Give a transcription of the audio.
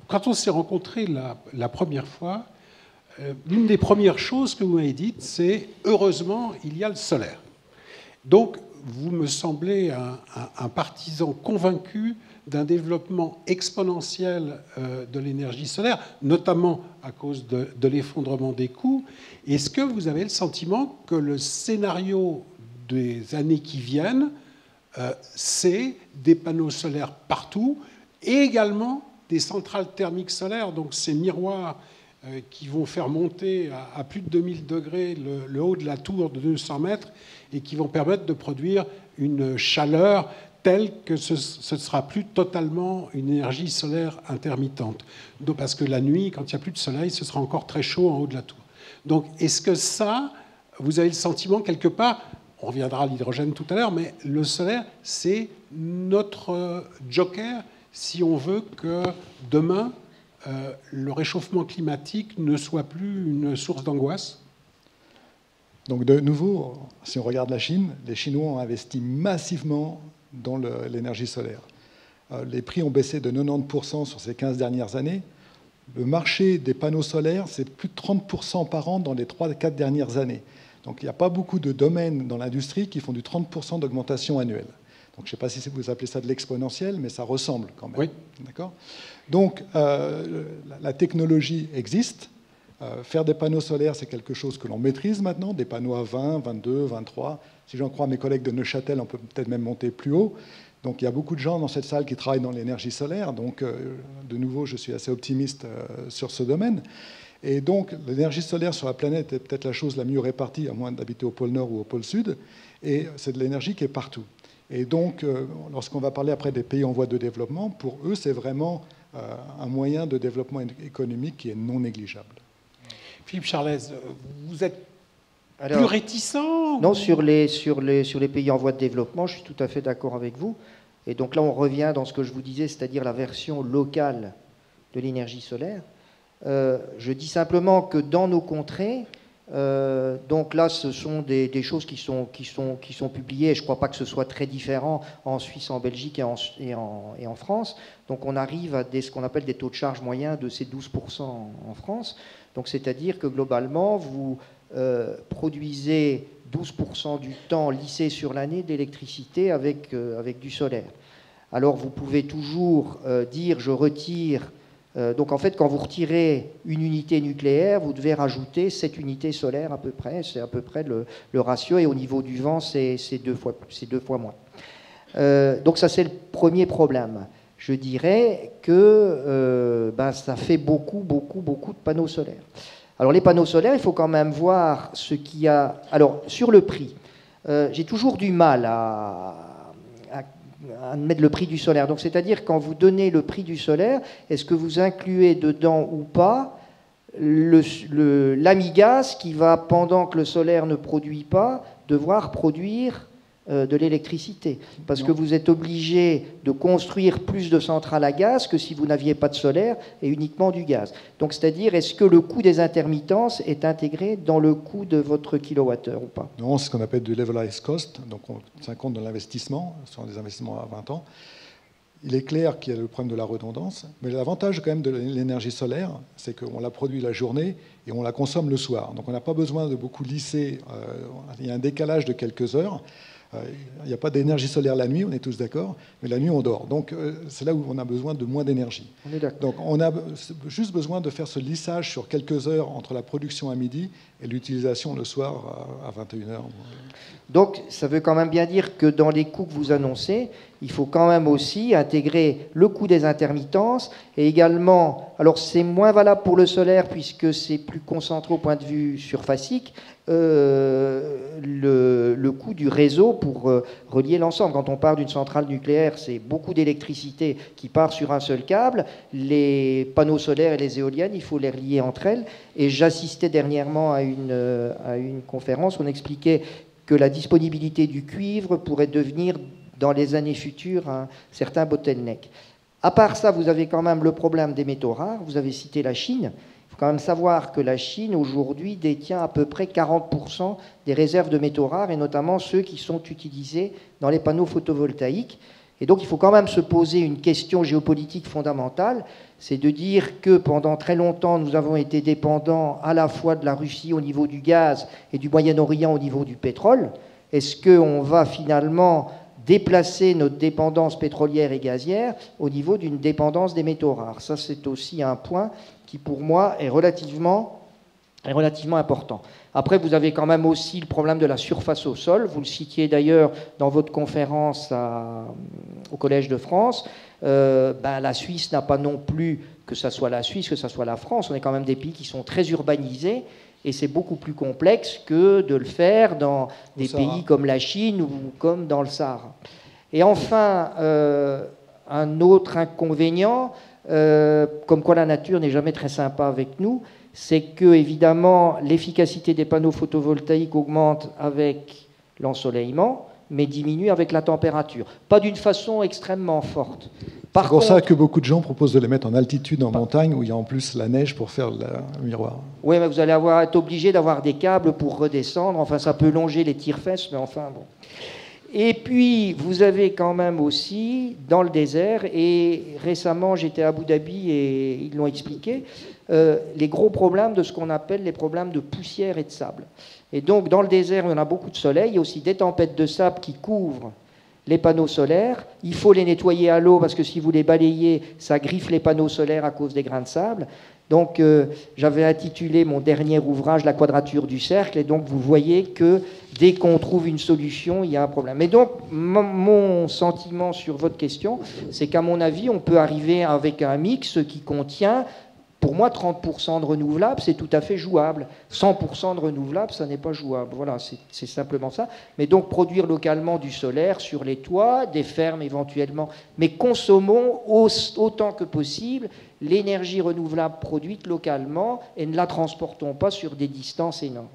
quand on s'est rencontrés la première fois, l'une des premières choses que vous m'avez dites, c'est « heureusement, il y a le solaire ». Donc, vous me semblez un partisan convaincu d'un développement exponentiel de l'énergie solaire, notamment à cause de l'effondrement des coûts. Est-ce que vous avez le sentiment que le scénario des années qui viennent, c'est des panneaux solaires partout et également des centrales thermiques solaires, donc ces miroirs qui vont faire monter à plus de 2000 degrés le haut de la tour de 200 mètres et qui vont permettre de produire une chaleur telle que ce ne sera plus totalement une énergie solaire intermittente. Donc, parce que la nuit, quand il n'y a plus de soleil, ce sera encore très chaud en haut de la tour. Donc, est-ce que ça, vous avez le sentiment quelque part, on reviendra à l'hydrogène tout à l'heure, mais le solaire, c'est notre joker si on veut que demain, le réchauffement climatique ne soit plus une source d'angoisse? Donc de nouveau, si on regarde la Chine, les Chinois ont investi massivement dans l'énergie solaire. Les prix ont baissé de 90% sur ces 15 dernières années. Le marché des panneaux solaires, c'est plus de 30% par an dans les 3-4 dernières années. Donc il n'y a pas beaucoup de domaines dans l'industrie qui font du 30% d'augmentation annuelle. Donc je ne sais pas si vous appelez ça de l'exponentiel, mais ça ressemble quand même. Oui. D'accord ? Donc la technologie existe. Faire des panneaux solaires, c'est quelque chose que l'on maîtrise maintenant, des panneaux à 20, 22, 23. Si j'en crois mes collègues de Neuchâtel, on peut peut-être même monter plus haut. Donc il y a beaucoup de gens dans cette salle qui travaillent dans l'énergie solaire. Donc de nouveau, je suis assez optimiste sur ce domaine. Et donc l'énergie solaire sur la planète est peut-être la chose la mieux répartie, à moins d'habiter au pôle Nord ou au pôle Sud. Et c'est de l'énergie qui est partout. Et donc lorsqu'on va parler après des pays en voie de développement, pour eux, c'est vraiment un moyen de développement économique qui est non négligeable. Philippe Charlez, vous êtes plus réticent? Non, sur les pays en voie de développement, je suis tout à fait d'accord avec vous. Et donc là, on revient dans ce que je vous disais, c'est-à-dire la version locale de l'énergie solaire. Je dis simplement que dans nos contrées, donc là, ce sont des choses qui sont publiées. Je ne crois pas que ce soit très différent en Suisse, en Belgique et en France. Donc on arrive à ce qu'on appelle des taux de charge moyens de ces 12% en France. Donc c'est-à-dire que globalement, vous produisez 12% du temps lissé sur l'année d'électricité avec du solaire. Alors vous pouvez toujours dire je retire. Donc en fait, quand vous retirez une unité nucléaire, vous devez rajouter 7 unités solaires à peu près. C'est à peu près le ratio. Et au niveau du vent, c'est 2 fois moins. Donc ça, c'est le premier problème. Je dirais que ça fait beaucoup de panneaux solaires. Alors les panneaux solaires, il faut quand même voir ce qu'il y a. Alors sur le prix, j'ai toujours du mal à mettre le prix du solaire. Donc c'est-à-dire quand vous donnez le prix du solaire, est-ce que vous incluez dedans ou pas l'amigaz qui va, pendant que le solaire ne produit pas, devoir produire de l'électricité, parce que vous êtes obligé de construire plus de centrales à gaz que si vous n'aviez pas de solaire et uniquement du gaz. Donc, c'est-à-dire, est-ce que le coût des intermittences est intégré dans le coût de votre kilowattheure ou pas? Non, c'est ce qu'on appelle du levelized cost, donc on tient compte de l'investissement, ce sont des investissements à 20 ans. Il est clair qu'il y a le problème de la redondance, mais l'avantage quand même de l'énergie solaire, c'est qu'on la produit la journée et on la consomme le soir. Donc on n'a pas besoin de beaucoup lisser, il y a un décalage de quelques heures. Il n'y a pas d'énergie solaire la nuit, on est tous d'accord, mais la nuit on dort. Donc c'est là où on a besoin de moins d'énergie. Donc on a juste besoin de faire ce lissage sur quelques heures entre la production à midi et l'utilisation le soir à 21h. Donc ça veut quand même bien dire que dans les coûts que vous annoncez, il faut quand même aussi intégrer le coût des intermittences et également, alors c'est moins valable pour le solaire puisque c'est plus concentré au point de vue surfacique, le coût du réseau pour relier l'ensemble. Quand on part d'une centrale nucléaire, c'est beaucoup d'électricité qui part sur un seul câble. Les panneaux solaires et les éoliennes, il faut les relier entre elles. Et j'assistais dernièrement à une conférence où on expliquait que la disponibilité du cuivre pourrait devenir, dans les années futures, un certain bottleneck. À part ça, vous avez quand même le problème des métaux rares. Vous avez cité la Chine. Il faut quand même savoir que la Chine, aujourd'hui, détient à peu près 40% des réserves de métaux rares, et notamment ceux qui sont utilisés dans les panneaux photovoltaïques. Et donc il faut quand même se poser une question géopolitique fondamentale, c'est de dire que pendant très longtemps nous avons été dépendants à la fois de la Russie au niveau du gaz et du Moyen-Orient au niveau du pétrole. Est-ce qu'on va finalement déplacer notre dépendance pétrolière et gazière au niveau d'une dépendance des métaux rares? Ça, c'est aussi un point qui, pour moi, est relativement important. Après, vous avez quand même aussi le problème de la surface au sol. Vous le citiez d'ailleurs dans votre conférence au Collège de France. La Suisse n'a pas non plus, que ce soit la Suisse, que ce soit la France, on est quand même des pays qui sont très urbanisés. Et c'est beaucoup plus complexe que de le faire dans des pays comme la Chine ou comme dans le Sahara. Et enfin, un autre inconvénient, comme quoi la nature n'est jamais très sympa avec nous, c'est que, évidemment, l'efficacité des panneaux photovoltaïques augmente avec l'ensoleillement, mais diminue avec la température. Pas d'une façon extrêmement forte. C'est pour ça que beaucoup de gens proposent de les mettre en altitude, en montagne, où il y a en plus la neige pour faire le miroir. Oui, mais vous allez être obligé d'avoir des câbles pour redescendre. Enfin, ça peut longer les tire-fesses, mais enfin, bon. Et puis, vous avez quand même aussi, dans le désert, et récemment, j'étais à Abu Dhabi et ils l'ont expliqué, les gros problèmes de ce qu'on appelle les problèmes de poussière et de sable. Et donc, dans le désert, il y en a beaucoup de soleil. Il y a aussi des tempêtes de sable qui couvrent les panneaux solaires. Il faut les nettoyer à l'eau parce que si vous les balayez, ça griffe les panneaux solaires à cause des grains de sable. Donc, j'avais intitulé mon dernier ouvrage « La quadrature du cercle ». Et donc, vous voyez que dès qu'on trouve une solution, il y a un problème. Et donc, mon sentiment sur votre question, c'est qu'à mon avis, on peut arriver avec un mix qui contient, pour moi, 30% de renouvelables, c'est tout à fait jouable. 100% de renouvelables, ça n'est pas jouable. Voilà, c'est simplement ça. Mais donc, produire localement du solaire sur les toits, des fermes éventuellement, mais consommons autant que possible l'énergie renouvelable produite localement et ne la transportons pas sur des distances énormes.